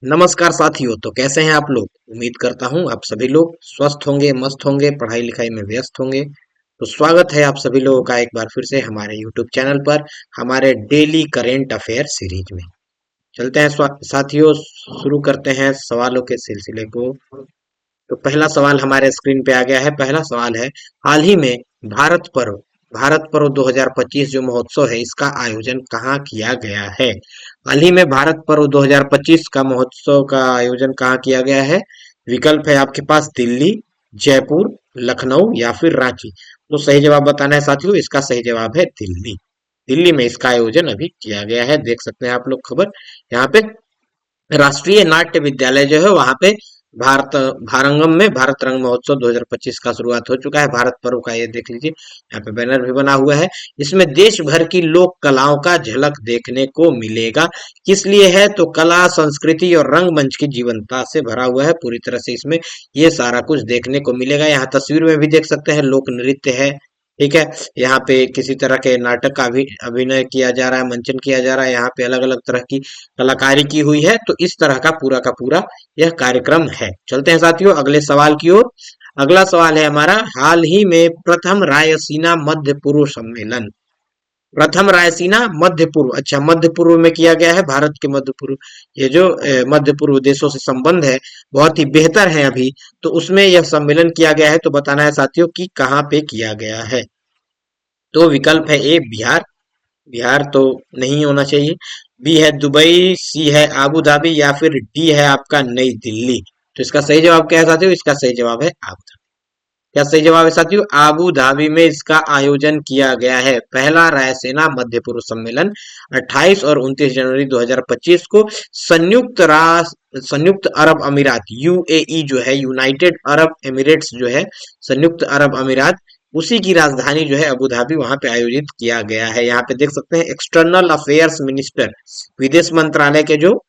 नमस्कार साथियों। तो कैसे हैं आप लोग? उम्मीद करता हूं आप सभी लोग स्वस्थ होंगे, मस्त होंगे, पढ़ाई लिखाई में व्यस्त होंगे। तो स्वागत है आप सभी लोगों का एक बार फिर से हमारे यूट्यूब चैनल पर, हमारे डेली करेंट अफेयर सीरीज में। चलते हैं साथियों, शुरू करते हैं सवालों के सिलसिले को। तो पहला सवाल हमारे स्क्रीन पे आ गया है। पहला सवाल है, हाल ही में भारत पर्व भारत पर्व 2025 जो महोत्सव है, इसका आयोजन कहाँ किया गया है? हाल ही में भारत पर्व 2025 का महोत्सव का आयोजन कहाँ किया गया है? विकल्प है आपके पास दिल्ली, जयपुर, लखनऊ या फिर रांची। तो सही जवाब बताना है साथियों। इसका सही जवाब है दिल्ली। दिल्ली में इसका आयोजन अभी किया गया है। देख सकते हैं आप लोग खबर यहाँ पे। राष्ट्रीय नाट्य विद्यालय जो है वहां पे भारत भारंगम में भारत रंग महोत्सव 2025 का शुरुआत हो चुका है। भारत पर्व का ये देख लीजिए, यहाँ पे बैनर भी बना हुआ है। इसमें देश भर की लोक कलाओं का झलक देखने को मिलेगा। किस लिए है? तो कला, संस्कृति और रंगमंच की जीवंतता से भरा हुआ है पूरी तरह से। इसमें ये सारा कुछ देखने को मिलेगा। यहाँ तस्वीर में भी देख सकते हैं लोक नृत्य है। ठीक है, यहाँ पे किसी तरह के नाटक का भी अभिनय किया जा रहा है, मंचन किया जा रहा है। यहाँ पे अलग अलग तरह की कलाकारी की हुई है। तो इस तरह का पूरा यह कार्यक्रम है। चलते हैं साथियों अगले सवाल की ओर। अगला सवाल है हमारा, हाल ही में प्रथम रायसीना मध्य पूर्व सम्मेलन। प्रथम रायसीना मध्य पूर्व, अच्छा मध्य पूर्व में किया गया है। भारत के मध्य पूर्व, ये जो मध्य पूर्व देशों से संबंध है बहुत ही बेहतर है अभी। तो उसमें यह सम्मेलन किया गया है। तो बताना है साथियों कि कहाँ पे किया गया है। तो विकल्प है ए बिहार, बिहार तो नहीं होना चाहिए। बी है दुबई, सी है आबू धाबी या फिर डी है आपका नई दिल्ली। तो इसका सही जवाब क्या है साथियों? इसका सही जवाब है आबू धाबी। क्या सही जवाब है साथियों? आबू धाबी में इसका आयोजन किया गया है। पहला रायसेना मध्य पूर्व सम्मेलन 28 और 29 जनवरी 2025 को संयुक्त अरब अमीरात यूएई जो है, यूनाइटेड अरब एमिरेट्स जो है, संयुक्त अरब अमीरात, उसी की राजधानी जो है अबू धाबी, वहां पे आयोजित किया गया है। यहाँ पे देख सकते हैं एक्सटर्नल अफेयर्स मिनिस्टर, विदेश मंत्रालय के जो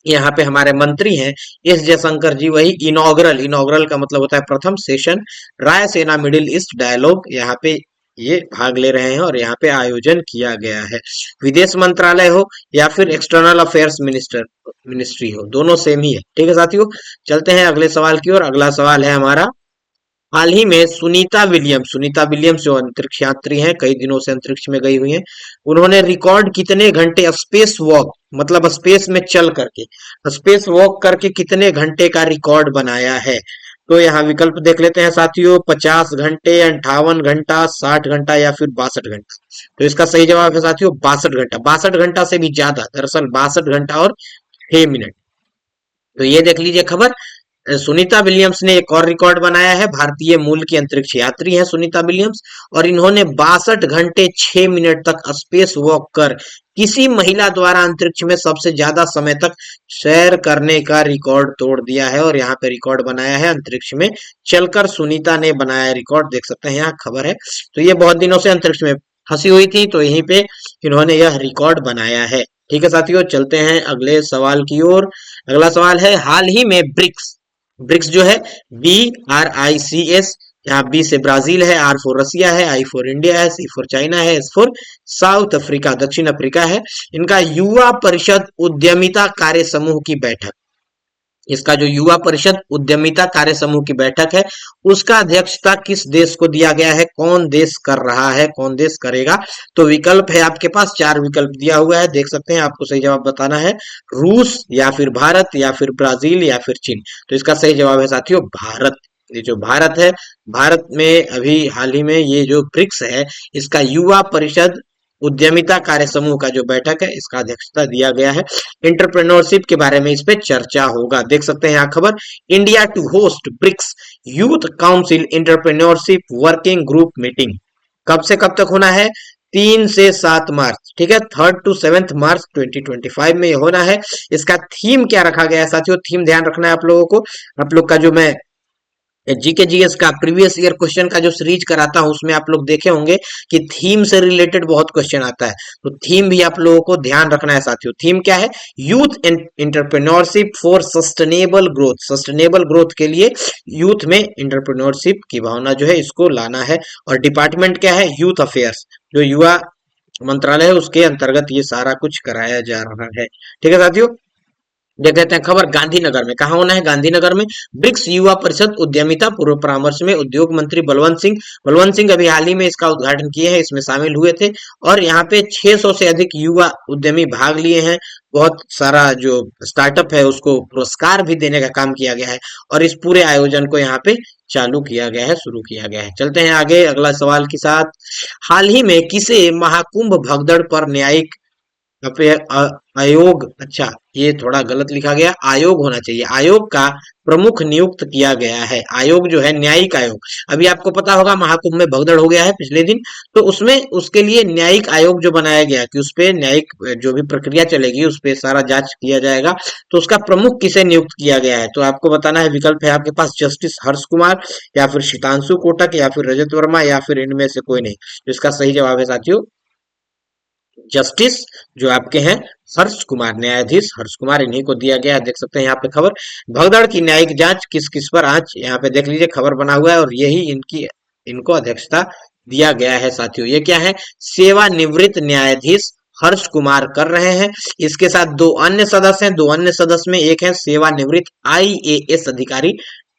यहाँ पे हमारे मंत्री हैं एस जयशंकर जी, वही इनॉग्रल, इनॉग्रल का मतलब होता है प्रथम session Raisina middle east dialogue, यहाँ पे ये भाग ले रहे हैं और यहाँ पे आयोजन किया गया है। विदेश मंत्रालय हो या फिर एक्सटर्नल अफेयर्स मिनिस्ट्री हो, दोनों सेम ही है। ठीक है साथियों, चलते हैं अगले सवाल की ओर। अगला सवाल है हमारा, हाल ही में सुनीता विलियम्स जो अंतरिक्ष यात्री हैं, कई दिनों से अंतरिक्ष में गई हुई हैं, उन्होंने रिकॉर्ड कितने घंटे स्पेस वॉक, मतलब स्पेस में चल करके, स्पेस वॉक करके कितने घंटे का रिकॉर्ड बनाया है? तो यहाँ विकल्प देख लेते हैं साथियों, 50 घंटे, 58 घंटा, 60 घंटा या फिर 62 घंटा। तो इसका सही जवाब है साथियों 62 घंटा। 62 घंटा से भी ज्यादा, दरअसल 62 घंटा और 6 मिनट। तो ये देख लीजिए खबर। सुनीता विलियम्स ने एक और रिकॉर्ड बनाया है। भारतीय मूल की अंतरिक्ष यात्री हैं सुनीता विलियम्स, और इन्होंने 62 घंटे 6 मिनट तक स्पेस वॉक कर किसी महिला द्वारा अंतरिक्ष में सबसे ज्यादा समय तक सैर करने का रिकॉर्ड तोड़ दिया है। और यहाँ पे रिकॉर्ड बनाया है अंतरिक्ष में चलकर, सुनीता ने बनाया रिकॉर्ड, देख सकते हैं यहाँ खबर है। तो ये बहुत दिनों से अंतरिक्ष में फंसी हुई थी, तो यहीं पे इन्होंने यह रिकॉर्ड बनाया है। ठीक है साथियों, चलते हैं अगले सवाल की ओर। अगला सवाल है, हाल ही में ब्रिक्स, ब्रिक्स जो है BRICS, यहाँ बी से ब्राजील है, आर फॉर रसिया है, आई फॉर इंडिया है, सी फॉर चाइना है, एस फॉर साउथ अफ्रीका, दक्षिण अफ्रीका है। इनका युवा परिषद उद्यमिता कार्य समूह की बैठक, इसका जो युवा परिषद उद्यमिता कार्य समूह की बैठक है, उसका अध्यक्षता किस देश को दिया गया है? कौन देश कर रहा है, कौन देश करेगा? तो विकल्प है आपके पास, 4 विकल्प दिया हुआ है, देख सकते हैं। आपको सही जवाब बताना है, रूस या फिर भारत या फिर ब्राजील या फिर चीन। तो इसका सही जवाब है साथियों भारत। ये जो भारत है, भारत में अभी हाल ही में ये जो ब्रिक्स है, इसका युवा परिषद उद्यमिता कार्य समूह का जो बैठक है, इसका अध्यक्षता दिया गया है। एंटरप्रेन्योरशिप के बारे में इस पे चर्चा होगा, देख सकते हैं यहाँ खबर। India to host BRICS youth council entrepreneurship working group meeting, कब से कब तक होना है? 3 से 7 मार्च। ठीक है, 3 to 7 मार्च 2025 में ये होना है। इसका थीम क्या रखा गया है साथियों? थीम ध्यान रखना है आप लोगों को। आप लोग का जो मैं जीके जीएस का प्रीवियस ईयर क्वेश्चन का जो सीरीज कराता हूं, उसमें आप लोग देखे होंगे कि थीम से रिलेटेड बहुत क्वेश्चन आता है। तो थीम भी आप लोगों को ध्यान रखना है साथियों। थीम क्या है? Youth entrepreneurship for sustainable growth, sustainable growth के लिए यूथ में एंटरप्रेन्योरशिप की भावना जो है, इसको लाना है। और डिपार्टमेंट क्या है? यूथ अफेयर्स, जो युवा मंत्रालय है उसके अंतर्गत ये सारा कुछ कराया जा रहा है। ठीक है साथियों, ये कहते हैं खबर गांधीनगर में, कहाँ होना है, गांधीनगर में। ब्रिक्स युवा परिषद उद्यमिता पूर्व परामर्श में उद्योग मंत्री बलवंत सिंह अभी हाल ही में इसका उद्घाटन किए हैं, इसमें शामिल हुए थे। और यहाँ पे 600 से अधिक युवा उद्यमी भाग लिए हैं। बहुत सारा जो स्टार्टअप है उसको पुरस्कार भी देने का काम किया गया है। और इस पूरे आयोजन को यहाँ पे चालू किया गया है, शुरू किया गया है। चलते हैं आगे अगला सवाल के साथ। हाल ही में किसे महाकुंभ भगदड़ पर न्यायिक यहाँ पे आयोग, अच्छा ये थोड़ा गलत लिखा गया, आयोग होना चाहिए, आयोग का प्रमुख नियुक्त किया गया है। आयोग जो है न्यायिक आयोग। अभी आपको पता होगा महाकुंभ में भगदड़ हो गया है पिछले दिन, तो उसमें उसके लिए न्यायिक आयोग जो बनाया गया कि उस पे न्यायिक जो भी प्रक्रिया चलेगी उस पे सारा जांच किया जाएगा। तो उसका प्रमुख किसे नियुक्त किया गया है, तो आपको बताना है। विकल्प है आपके पास जस्टिस हर्ष कुमार, या फिर शीतांशु कोटक, या फिर रजत वर्मा, या फिर इनमें से कोई नहीं। तो इसका सही जवाब है साथियों जस्टिस जो आपके हैं हर्ष कुमार, न्यायाधीश हर्ष कुमार, इन्हीं को दिया गया है। देख सकते हैं यहाँ पे खबर, भगदड़ की न्यायिक जांच किस किस पर आज, यहाँ पे देख लीजिए खबर बना हुआ है। और यही इनको अध्यक्षता दिया गया है साथियों। ये क्या है, सेवानिवृत्त न्यायाधीश हर्ष कुमार कर रहे हैं। इसके साथ दो अन्य सदस्य हैं, दो अन्य सदस्य में एक है सेवानिवृत्त आईएएस अधिकारी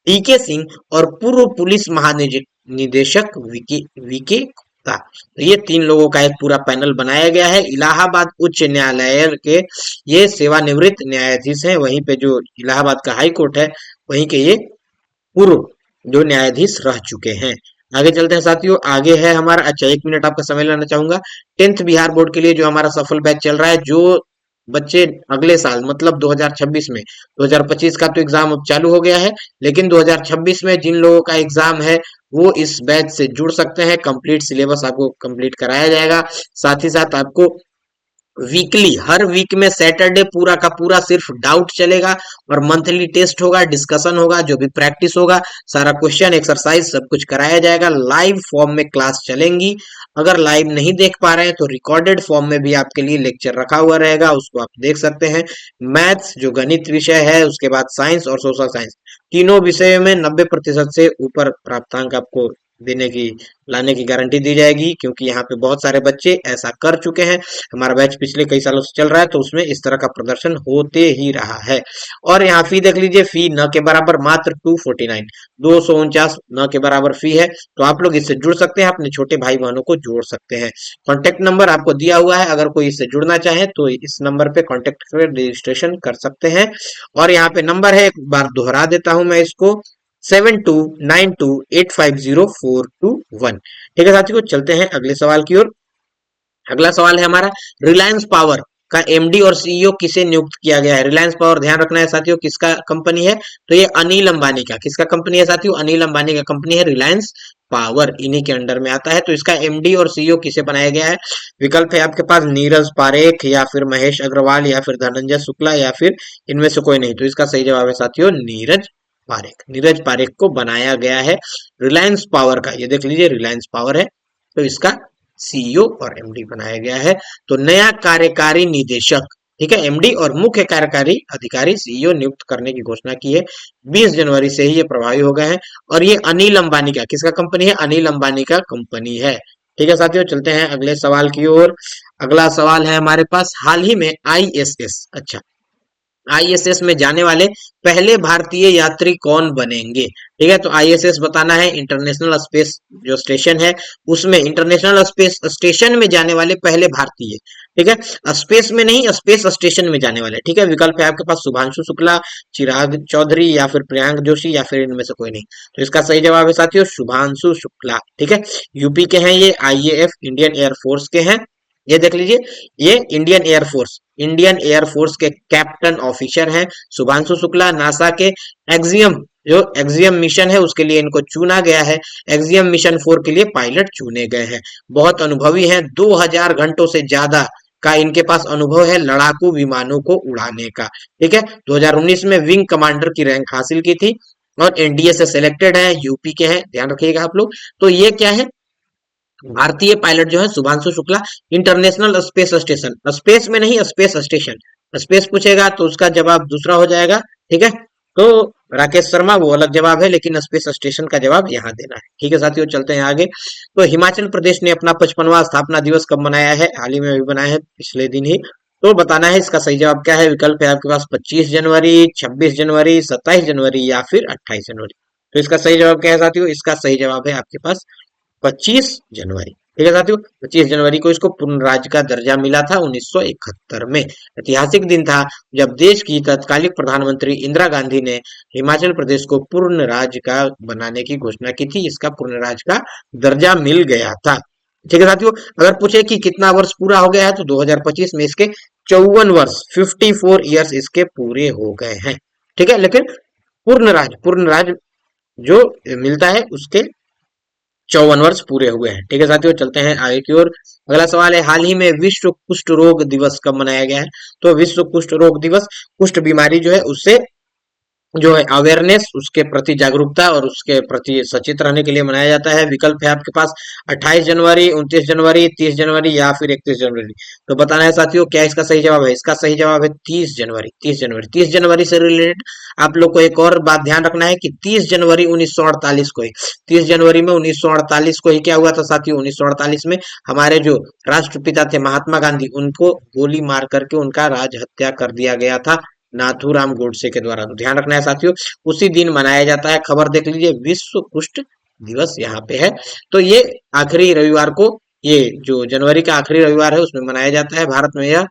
टीके सिंह और पूर्व पुलिस महानिदेशक वीके गुप्ता। तो ये तीन लोगों का एक पूरा पैनल बनाया गया है। इलाहाबाद उच्च न्यायालय के ये सेवानिवृत्त न्यायाधीश हैं, वहीं पे जो इलाहाबाद का हाई कोर्ट है वहीं के ये पूर्व जो न्यायाधीश रह चुके हैं। आगे चलते हैं साथियों, आगे है हमारा, अच्छा 1 मिनट आपका समय लेना चाहूंगा। 10th बिहार बोर्ड के लिए जो हमारा सफल बैच चल रहा है, जो बच्चे अगले साल मतलब 2026 में, 2025 का तो एग्जाम अब चालू हो गया है, लेकिन 2026 में जिन लोगों का एग्जाम है वो इस बैच से जुड़ सकते हैं। कंप्लीट सिलेबस आपको कंप्लीट कराया जाएगा। साथ ही साथ आपको वीकली, हर वीक में सैटरडे पूरा का पूरा सिर्फ डाउट चलेगा, और मंथली टेस्ट होगा, डिस्कशन होगा, जो भी प्रैक्टिस होगा, सारा क्वेश्चन एक्सरसाइज सब कुछ कराया जाएगा। लाइव फॉर्म में क्लास चलेंगी। अगर लाइव नहीं देख पा रहे हैं तो रिकॉर्डेड फॉर्म में भी आपके लिए लेक्चर रखा हुआ रहेगा, उसको आप देख सकते हैं। मैथ्स जो गणित विषय है, उसके बाद साइंस और सोशल साइंस, तीनों विषयों में 90% से ऊपर प्राप्तांक आपको देने की, लाने की गारंटी दी जाएगी, क्योंकि यहाँ पे बहुत सारे बच्चे ऐसा कर चुके हैं। हमारा बैच पिछले कई सालों से चल रहा है, तो उसमें इस तरह का प्रदर्शन होते ही रहा है। और यहाँ फी देख लीजिए, फी न के बराबर मात्र 249, 249 न के बराबर फी है। तो आप लोग इससे जुड़ सकते हैं, अपने छोटे भाई बहनों को जोड़ सकते हैं। कॉन्टेक्ट नंबर आपको दिया हुआ है, अगर कोई इससे जुड़ना चाहे तो इस नंबर पे कॉन्टेक्ट कर रजिस्ट्रेशन कर सकते हैं। और यहाँ पे नंबर है, एक बार दोहरा देता हूं मैं इसको, 7292850421। ठीक है साथियों, चलते हैं अगले सवाल की ओर। अगला सवाल है हमारा, रिलायंस पावर का एमडी और सीईओ किसे नियुक्त किया गया है। रिलायंस पावर, ध्यान रखना है साथियों, किसका कंपनी है, तो ये अनिल अंबानी का, किसका कंपनी है साथियों, अनिल अंबानी का कंपनी है रिलायंस पावर, इन्हीं के अंडर में आता है। तो इसका एमडी और सीईओ किसे बनाया गया है। विकल्प है आपके पास नीरज पारेख, या फिर महेश अग्रवाल, या फिर धनंजय शुक्ला, या फिर इनमें से कोई नहीं। तो इसका सही जवाब है साथियों नीरज पारेख। नीरज पारेख को बनाया गया है रिलायंस पावर का, ये देख लीजिए रिलायंस पावर है, तो इसका सीईओ और एमडी बनाया गया है। तो नया कार्यकारी निदेशक, ठीक है, एमडी और मुख्य कार्यकारी अधिकारी सीईओ नियुक्त करने की घोषणा की है। 20 जनवरी से ही ये प्रभावी हो गए हैं। और ये अनिल अंबानी का, किसका कंपनी है, अनिल अंबानी का कंपनी है। ठीक है साथियों, चलते हैं अगले सवाल की ओर। अगला सवाल है हमारे पास, हाल ही में आईएसएस, अच्छा आईएसएस में जाने वाले पहले भारतीय यात्री कौन बनेंगे। ठीक है, तो आईएसएस बताना है, इंटरनेशनल स्पेस जो स्टेशन है उसमें, इंटरनेशनल स्पेस स्टेशन में जाने वाले पहले भारतीय। ठीक है, स्पेस में नहीं, स्पेस स्टेशन में जाने वाले। ठीक है, विकल्प है आपके पास शुभांशु शुक्ला, चिराग चौधरी, या फिर प्रियांक जोशी, या फिर इनमें से कोई नहीं। तो इसका सही जवाब है साथियों शुभांशु शुक्ला। ठीक है, यूपी के हैं ये, आईएएफ इंडियन एयरफोर्स के हैं। ये देख लीजिए, ये इंडियन एयरफोर्स के कैप्टन ऑफिसर हैं शुभांशु शुक्ला। नासा के एक्सियम, जो एक्सियम मिशन है उसके लिए इनको चुना गया है। एक्सियम मिशन 4 के लिए पायलट चुने गए हैं। बहुत अनुभवी हैं, 2000 घंटों से ज्यादा का इनके पास अनुभव है लड़ाकू विमानों को उड़ाने का। ठीक है, 2019 में विंग कमांडर की रैंक हासिल की थी, और एनडीए से सिलेक्टेड है, यूपी के हैं, ध्यान रखिएगा आप लोग। तो ये क्या है, भारतीय पायलट जो है Shubhanshu Shukla, international space station, space में नहीं स्पेस स्टेशन, स्पेस पूछेगा तो उसका जवाब दूसरा हो जाएगा। ठीक है, तो राकेश शर्मा वो अलग जवाब है, लेकिन स्पेस स्टेशन का जवाब यहाँ देना है। ठीक है साथियों, चलते हैं आगे। तो हिमाचल प्रदेश ने अपना 55वां स्थापना दिवस कब मनाया है, हाल ही में अभी बनाया है, पिछले दिन ही। तो बताना है इसका सही जवाब क्या है। विकल्प है आपके पास 25 जनवरी, 26 जनवरी, 27 जनवरी या फिर 28 जनवरी। तो इसका सही जवाब क्या है साथियों, इसका सही जवाब है आपके पास 25 जनवरी। ठीक है साथियों, 25 जनवरी को इसको पूर्ण राज्य का दर्जा मिला था 1971 में। ऐतिहासिक दिन था जब देश की तत्कालीन प्रधानमंत्री इंदिरा गांधी ने हिमाचल प्रदेश को पूर्ण राज्य का बनाने की घोषणा की थी। इसका पूर्ण राज्य का दर्जा मिल गया था। ठीक है साथियों, अगर पूछे कि कितना वर्ष पूरा हो गया है तो 2025 में इसके 54 वर्ष, 54 ईयर्स इसके पूरे हो गए हैं। ठीक है, लेकिन पूर्ण राज्य जो मिलता है उसके 54 वर्ष पूरे हुए हैं। ठीक है साथियों, चलते हैं आगे की ओर। अगला सवाल है, हाल ही में विश्व कुष्ठ रोग दिवस कब मनाया गया है। तो विश्व कुष्ठ रोग दिवस कुष्ठ बीमारी जो है उससे जो है अवेयरनेस, उसके प्रति जागरूकता और उसके प्रति सचेत रहने के लिए मनाया जाता है। विकल्प है आपके पास 28 जनवरी, 29 जनवरी, 30 जनवरी या फिर 31 जनवरी। तो बताना है साथियों क्या इसका सही जवाब है। इसका सही जवाब है 30 जनवरी। 30 जनवरी, 30 जनवरी से रिलेटेड आप लोग को एक और बात ध्यान रखना है कि 30 जनवरी 1948 को ही, 30 जनवरी में 1948 को ही क्या हुआ था साथियों, 1948 में हमारे जो राष्ट्रपिता थे महात्मा गांधी, उनको गोली मार करके उनका राज हत्या कर दिया गया था नाथूराम गोडसे के द्वारा। तो ध्यान रखना है साथियों, उसी दिन मनाया जाता है। खबर देख लीजिए, विश्व कुष्ठ दिवस यहाँ पे है। तो ये आखिरी रविवार को, ये जो जनवरी का आखिरी रविवार है उसमें मनाया जाता है। भारत में यह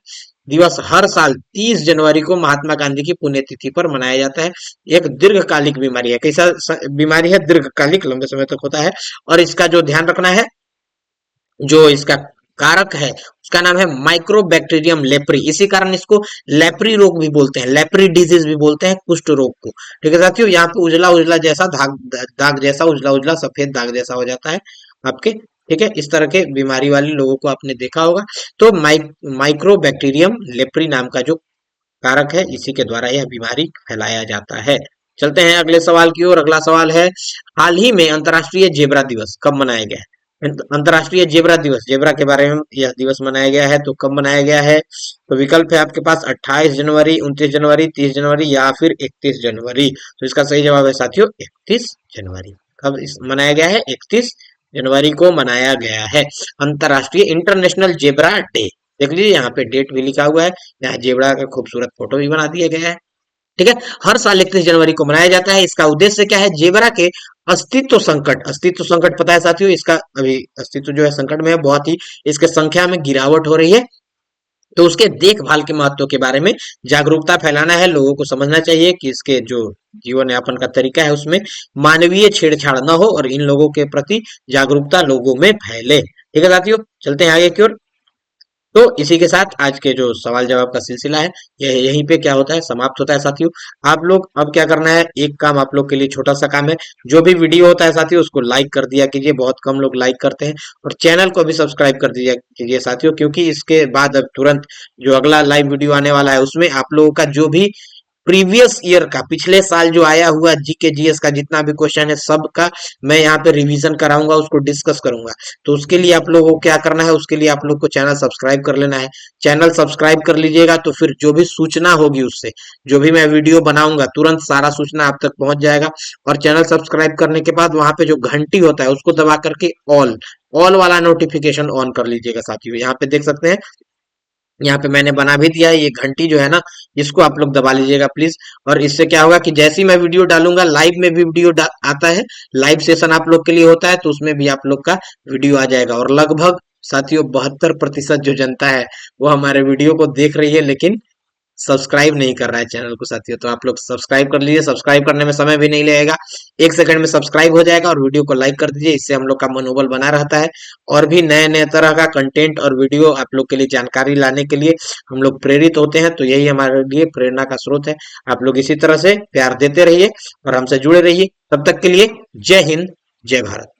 दिवस हर साल 30 जनवरी को महात्मा गांधी की पुण्यतिथि पर मनाया जाता है। एक दीर्घकालिक बीमारी है। कैसा बीमारी है, दीर्घकालिक, लंबे समय तक होता है। और इसका जो ध्यान रखना है, जो इसका कारक है उसका नाम है माइक्रोबैक्टीरियम लेप्री। इसी कारण इसको लेप्री रोग भी बोलते हैं, लेप्री डिजीज भी बोलते हैं कुष्ठ रोग को। ठीक है साथियों, यहाँ पे उजला उजला जैसा दाग दाग जैसा, उजला उजला सफेद दाग जैसा हो जाता है आपके। ठीक है, इस तरह के बीमारी वाले लोगों को आपने देखा होगा। तो माइक्रोबैक्टीरियम लेप्री नाम का जो कारक है, इसी के द्वारा यह बीमारी फैलाया जाता है। चलते हैं अगले सवाल की ओर। अगला सवाल है, हाल ही में अंतर्राष्ट्रीय जेबरा दिवस कब मनाया गया है। अंतर्राष्ट्रीय जेबरा दिवस, जेबरा के बारे में यह दिवस मनाया गया है, तो कब मनाया गया है। तो विकल्प है आपके पास 28 जनवरी, 29 जनवरी, 30 जनवरी या फिर 31 जनवरी। तो इसका सही जवाब है साथियों 31 जनवरी। कब मनाया गया है, 31 जनवरी को मनाया गया है अंतर्राष्ट्रीय इंटरनेशनल जेबरा डे। देख लीजिए यहाँ पे डेट भी लिखा हुआ है, यहाँ जेबरा का खूबसूरत फोटो भी बना दिया गया है। ठीक है, हर साल 31 जनवरी को मनाया जाता है। इसका उद्देश्य क्या है, जेबरा के अस्तित्व संकट पता है साथियों, इसका अभी अस्तित्व जो है संकट में है, बहुत ही इसके संख्या में गिरावट हो रही है। तो उसके देखभाल के महत्व के बारे में जागरूकता फैलाना है। लोगों को समझना चाहिए कि इसके जो जीवन यापन का तरीका है उसमें मानवीय छेड़छाड़ न हो और इन लोगों के प्रति जागरूकता लोगों में फैले। ठीक है साथियों, चलते हैं आगे की ओर। तो इसी के साथ आज के जो सवाल जवाब का सिलसिला है यह यहीं पे क्या होता है, समाप्त होता है साथियों। आप लोग अब क्या करना है, एक काम आप लोग के लिए छोटा सा काम है, जो भी वीडियो होता है साथियों उसको लाइक कर दिया कीजिए, बहुत कम लोग लाइक करते हैं। और चैनल को भी सब्सक्राइब कर दिया कीजिए साथियों, क्योंकि इसके बाद अब तुरंत जो अगला लाइव वीडियो आने वाला है उसमें आप लोगों का जो भी प्रीवियस ईयर का, पिछले साल जो आया हुआ जीके जीएस का जितना भी क्वेश्चन है सबका मैं यहाँ पे रिवीजन कराऊंगा, उसको डिस्कस करूंगा। तो उसके लिए आप लोगों को क्या करना है, उसके लिए आप लोग को चैनल सब्सक्राइब कर लेना है। चैनल सब्सक्राइब कर लीजिएगा तो फिर जो भी सूचना होगी उससे, जो भी मैं वीडियो बनाऊंगा तुरंत सारा सूचना आप तक पहुंच जाएगा। और चैनल सब्सक्राइब करने के बाद वहां पे जो घंटी होता है उसको दबा करके ऑल ऑल वाला नोटिफिकेशन ऑन कर लीजिएगा साथियों। यहाँ पे देख सकते हैं, यहाँ पे मैंने बना भी दिया है, ये घंटी जो है ना इसको आप लोग दबा लीजिएगा प्लीज। और इससे क्या होगा कि जैसे ही मैं वीडियो डालूंगा, लाइव में भी वीडियो आता है, लाइव सेशन आप लोग के लिए होता है, तो उसमें भी आप लोग का वीडियो आ जाएगा। और लगभग साथियों 72% जो जनता है वो हमारे वीडियो को देख रही है लेकिन सब्सक्राइब नहीं कर रहा है चैनल को साथियों। तो आप लोग सब्सक्राइब कर लीजिए, सब्सक्राइब करने में समय भी नहीं लगेगा, 1 सेकंड में सब्सक्राइब हो जाएगा। और वीडियो को लाइक कर दीजिए, इससे हम लोग का मनोबल बना रहता है। और भी नए नए तरह का कंटेंट और वीडियो आप लोग के लिए जानकारी लाने के लिए हम लोग प्रेरित होते हैं, तो यही हमारे लिए प्रेरणा का स्रोत है। आप लोग इसी तरह से प्यार देते रहिए और हमसे जुड़े रहिए। तब तक के लिए जय हिंद, जय भारत।